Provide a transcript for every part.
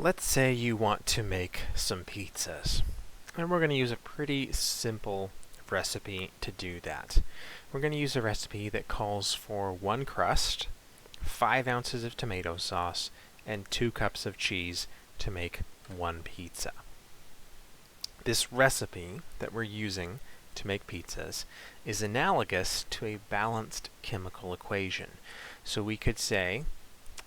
Let's say you want to make some pizzas, and we're going to use a pretty simple recipe to do that. We're going to use a recipe that calls for 1 crust, 5 ounces of tomato sauce, and 2 cups of cheese to make 1 pizza. This recipe that we're using to make pizzas is analogous to a balanced chemical equation. So we could say,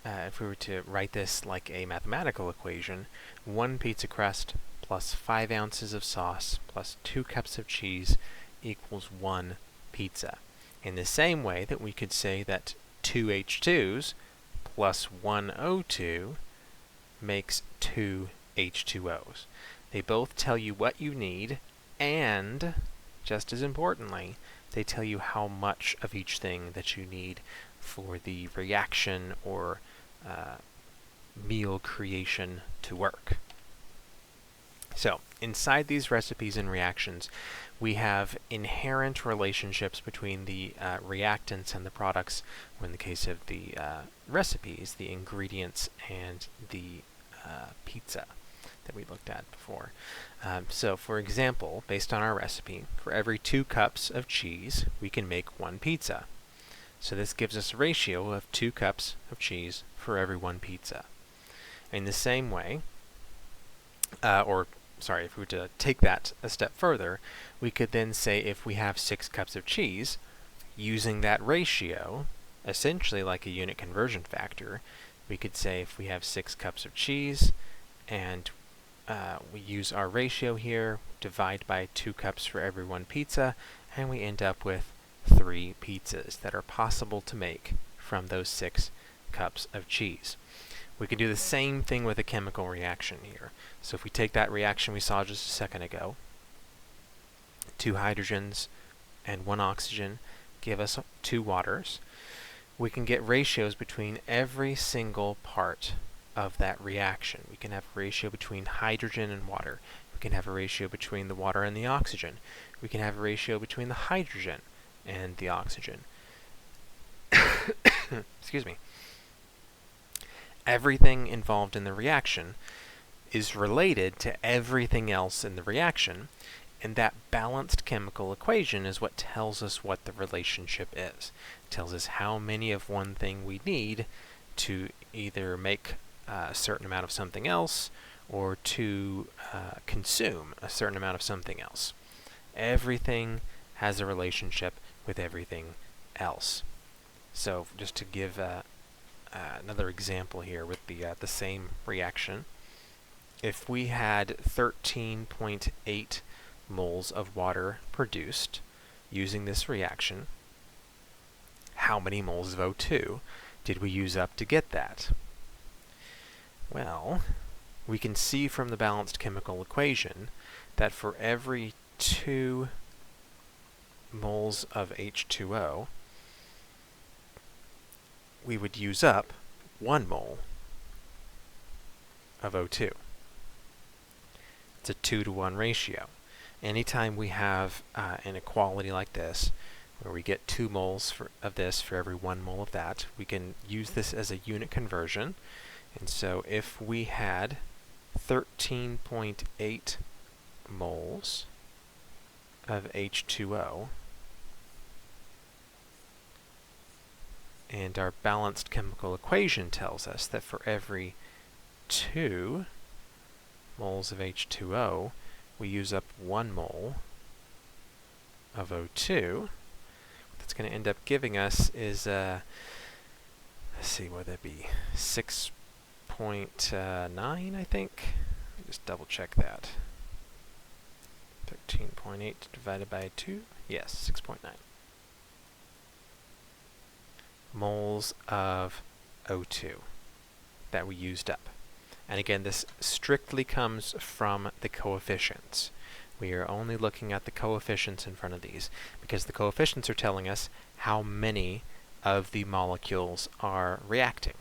if we were to write this like a mathematical equation, 1 pizza crust plus 5 ounces of sauce plus 2 cups of cheese equals 1 pizza. In the same way that we could say that 2 H2s plus 1 O2 makes 2 H2Os. They both tell you what you need, and, just as importantly, they tell you how much of each thing that you need for the reaction or meal creation to work. So, inside these recipes and reactions, we have inherent relationships between the reactants and the products, or in the case of the recipes, the ingredients and the pizza that we looked at before. So, for example, based on our recipe, for every 2 cups of cheese, we can make 1 pizza. So this gives us a ratio of 2 cups of cheese for every 1 pizza. In the same way, if we were to take that a step further, we could then say if we have 6 cups of cheese, using that ratio, essentially like a unit conversion factor, we could say if we have 6 cups of cheese and we use our ratio here, divide by 2 cups for every 1 pizza, and we end up with 3 pizzas that are possible to make from those 6 cups of cheese. We can do the same thing with a chemical reaction here. So if we take that reaction we saw just a second ago, 2 hydrogens and 1 oxygen give us 2 waters. We can get ratios between every single part of that reaction. We can have a ratio between hydrogen and water. We can have a ratio between the water and the oxygen. We can have a ratio between the hydrogen and the oxygen. Excuse me. Everything involved in the reaction is related to everything else in the reaction, and that balanced chemical equation is what tells us what the relationship is. It tells us how many of one thing we need to either make a certain amount of something else or to consume a certain amount of something else. Everything has a relationship with everything else. So just to give another example here with the same reaction, if we had 13.8 moles of water produced using this reaction, how many moles of O2 did we use up to get that? Well, we can see from the balanced chemical equation that for every 2 moles of H2O, we would use up 1 mole of O2. It's a 2-to-1 ratio. Anytime we have an equality like this, where we get 2 moles of this for every 1 mole of that, we can use this as a unit conversion. And so if we had 13.8 moles of H2O, and our balanced chemical equation tells us that for every 2 moles of H2O, we use up 1 mole of O2. What that's going to end up giving us is, let's see, what would that be? 6.9, I think. Just double check that. 13.8 divided by 2. Yes, 6.9. Moles of O2 that we used up. And again, this strictly comes from the coefficients. We are only looking at the coefficients in front of these because the coefficients are telling us how many of the molecules are reacting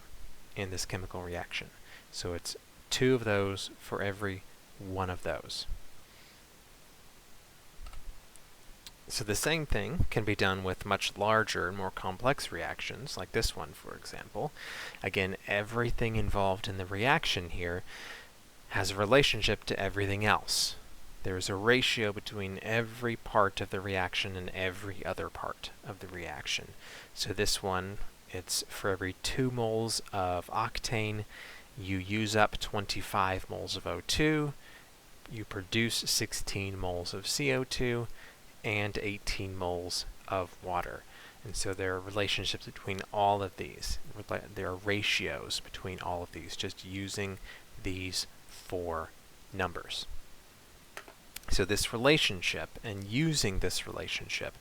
in this chemical reaction. So it's 2 of those for every 1 of those. So the same thing can be done with much larger and more complex reactions, like this one, for example. Again, everything involved in the reaction here has a relationship to everything else. There's a ratio between every part of the reaction and every other part of the reaction. So this one, it's for every 2 moles of octane, you use up 25 moles of O2, you produce 16 moles of CO2, and 18 moles of water. And so there are relationships between all of these. There are ratios between all of these, just using these 4 numbers. So this relationship, and using this relationship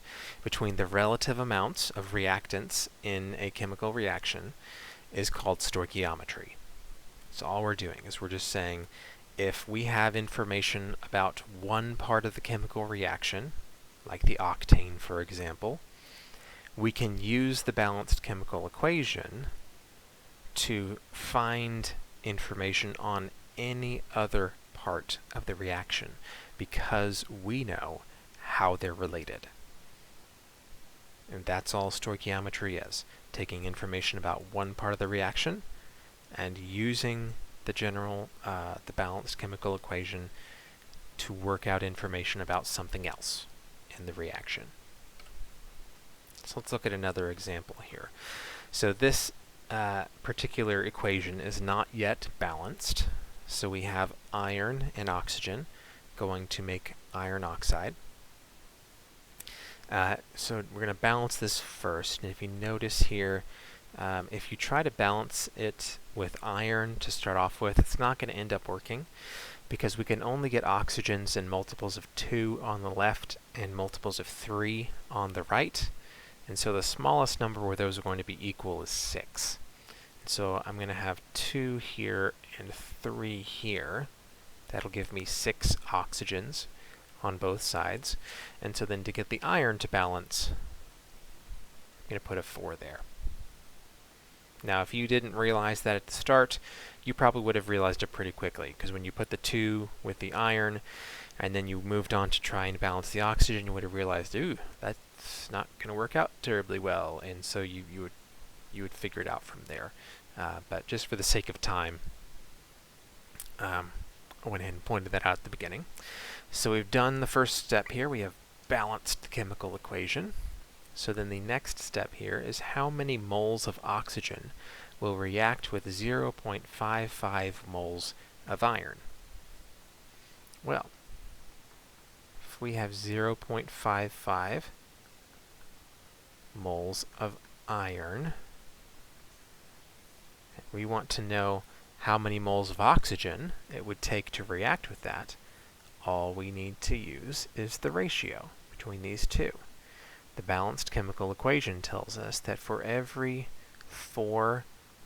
between the relative amounts of reactants in a chemical reaction, is called stoichiometry. So all we're doing is we're just saying, if we have information about one part of the chemical reaction, like the octane, for example, we can use the balanced chemical equation to find information on any other part of the reaction, because we know how they're related. And that's all stoichiometry is, taking information about one part of the reaction and using the balanced chemical equation to work out information about something else in the reaction. So let's look at another example here. So this particular equation is not yet balanced. So we have iron and oxygen going to make iron oxide. So we're going to balance this first. And if you notice here, if you try to balance it with iron to start off with, it's not going to end up working, because we can only get oxygens in multiples of 2 on the left and multiples of 3 on the right. And so the smallest number where those are going to be equal is 6. And so I'm going to have 2 here and 3 here. That'll give me 6 oxygens on both sides. And so then to get the iron to balance, I'm going to put a 4 there. Now, if you didn't realize that at the start, you probably would have realized it pretty quickly, because when you put the 2 with the iron, and then you moved on to try and balance the oxygen, you would have realized, ooh, that's not going to work out terribly well, and so you would figure it out from there. But just for the sake of time, I went ahead and pointed that out at the beginning. So we've done the first step here. We have balanced the chemical equation. So then the next step here is how many moles of oxygen will react with 0.55 moles of iron. Well, if we have 0.55 moles of iron, we want to know how many moles of oxygen it would take to react with that. All we need to use is the ratio between these two. The balanced chemical equation tells us that for every 4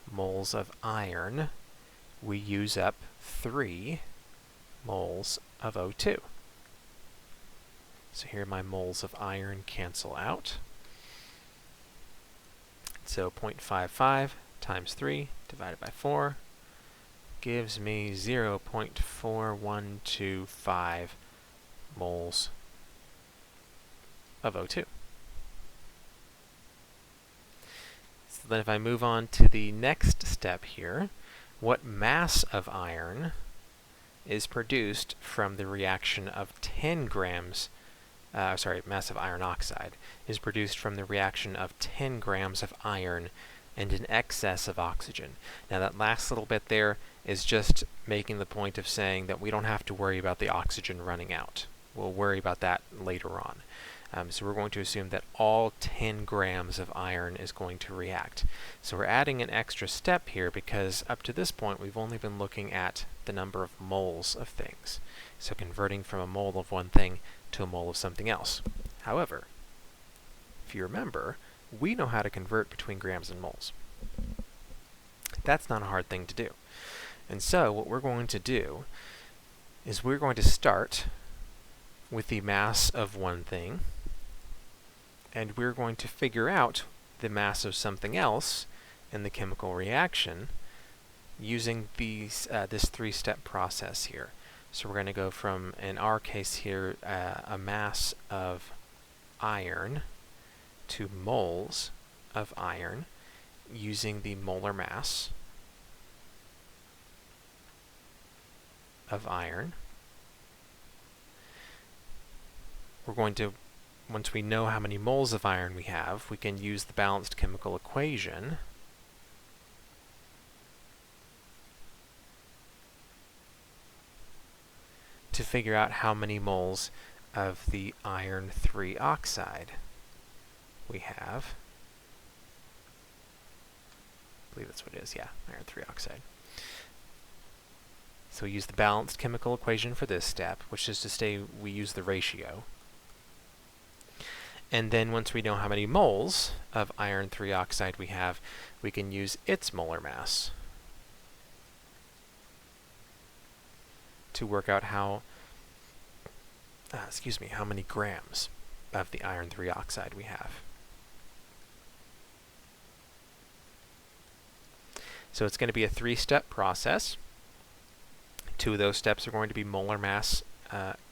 moles of iron, we use up 3 moles of O2. So here my moles of iron cancel out. So 0.55 times 3 divided by 4 gives me 0.4125 moles of O2. So then if I move on to the next step here, what mass of iron is produced from the reaction of 10 grams, mass of iron oxide is produced from the reaction of 10 grams of iron and in excess of oxygen. Now that last little bit there is just making the point of saying that we don't have to worry about the oxygen running out. We'll worry about that later on. So we're going to assume that all 10 grams of iron is going to react. So we're adding an extra step here because up to this point we've only been looking at the number of moles of things. So converting from a mole of one thing to a mole of something else. However, if you remember, we know how to convert between grams and moles. That's not a hard thing to do. And so what we're going to do is we're going to start with the mass of one thing, and we're going to figure out the mass of something else in the chemical reaction using this 3-step process here. So we're going to go from, in our case here, a mass of iron to moles of iron using the molar mass. of iron. We're going to, once we know how many moles of iron we have, we can use the balanced chemical equation to figure out how many moles of the iron 3 oxide we have. I believe that's what it is, yeah, iron 3 oxide. So we use the balanced chemical equation for this step, which is to say we use the ratio. And then once we know how many moles of iron 3 oxide we have, we can use its molar mass to work out how many grams of the iron 3 oxide we have. So it's going to be a 3-step process. 2 of those steps are going to be molar mass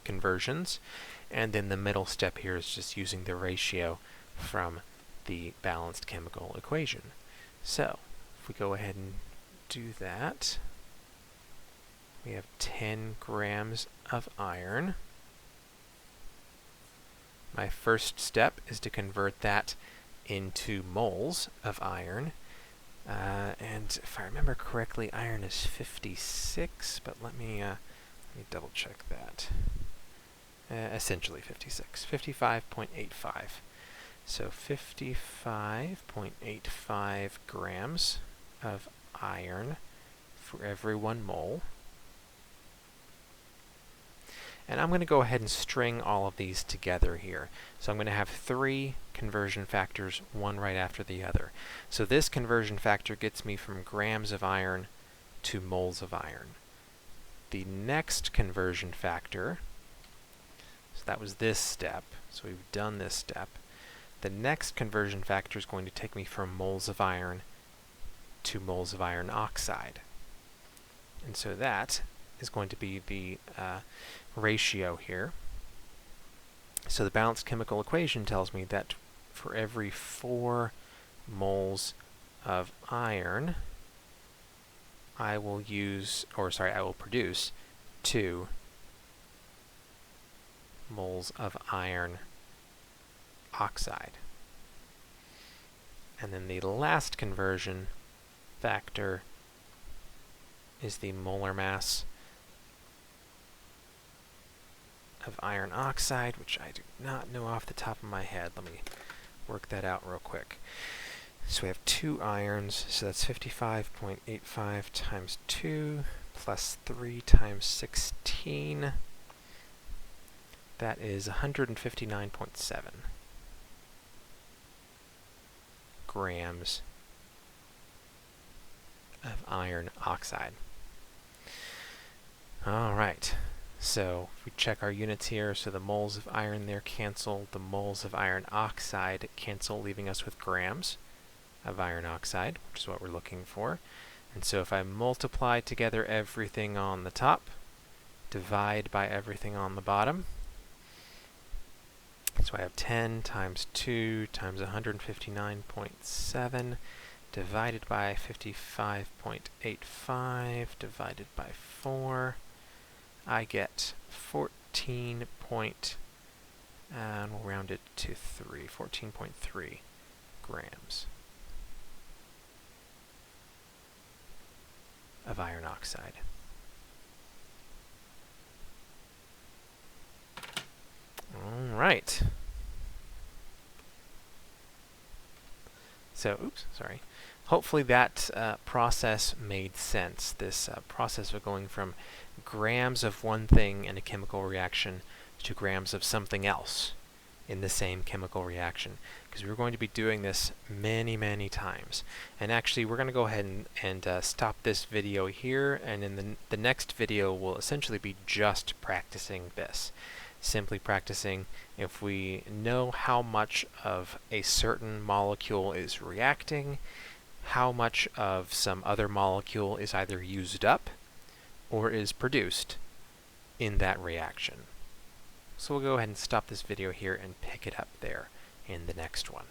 conversions, and then the middle step here is just using the ratio from the balanced chemical equation. So if we go ahead and do that, we have 10 grams of iron. My first step is to convert that into moles of iron. And if I remember correctly, iron is 56, but let me double check that. Essentially 56, 55.85. So 55.85 grams of iron for every 1 mole. And I'm going to go ahead and string all of these together here. So I'm going to have 3 conversion factors, one right after the other. So this conversion factor gets me from grams of iron to moles of iron. The next conversion factor, so that was this step, so we've done this step. The next conversion factor is going to take me from moles of iron to moles of iron oxide. And so that is going to be the ratio here. So the balanced chemical equation tells me that for every 4 moles of iron, I will produce 2 moles of iron oxide. And then the last conversion factor is the molar mass of iron oxide, which I do not know off the top of my head. Let me work that out real quick. So we have 2 irons, so that's 55.85 times 2 plus 3 times 16. That is 159.7 grams of iron oxide. All right. So if we check our units here, so the moles of iron there cancel, the moles of iron oxide cancel, leaving us with grams of iron oxide, which is what we're looking for. And so if I multiply together everything on the top, divide by everything on the bottom, so I have 10 times 2 times 159.7 divided by 55.85 divided by 4. I get 14 and we'll round it to 3, 14.3 grams of iron oxide. All right. So, hopefully that process made sense. This process of going from grams of one thing in a chemical reaction to grams of something else in the same chemical reaction. Because we're going to be doing this many, many times. And actually, we're going to go ahead and stop this video here. And in the next video, we'll essentially be just practicing this. Simply practicing if we know how much of a certain molecule is reacting, how much of some other molecule is either used up or is produced in that reaction. So we'll go ahead and stop this video here and pick it up there in the next one.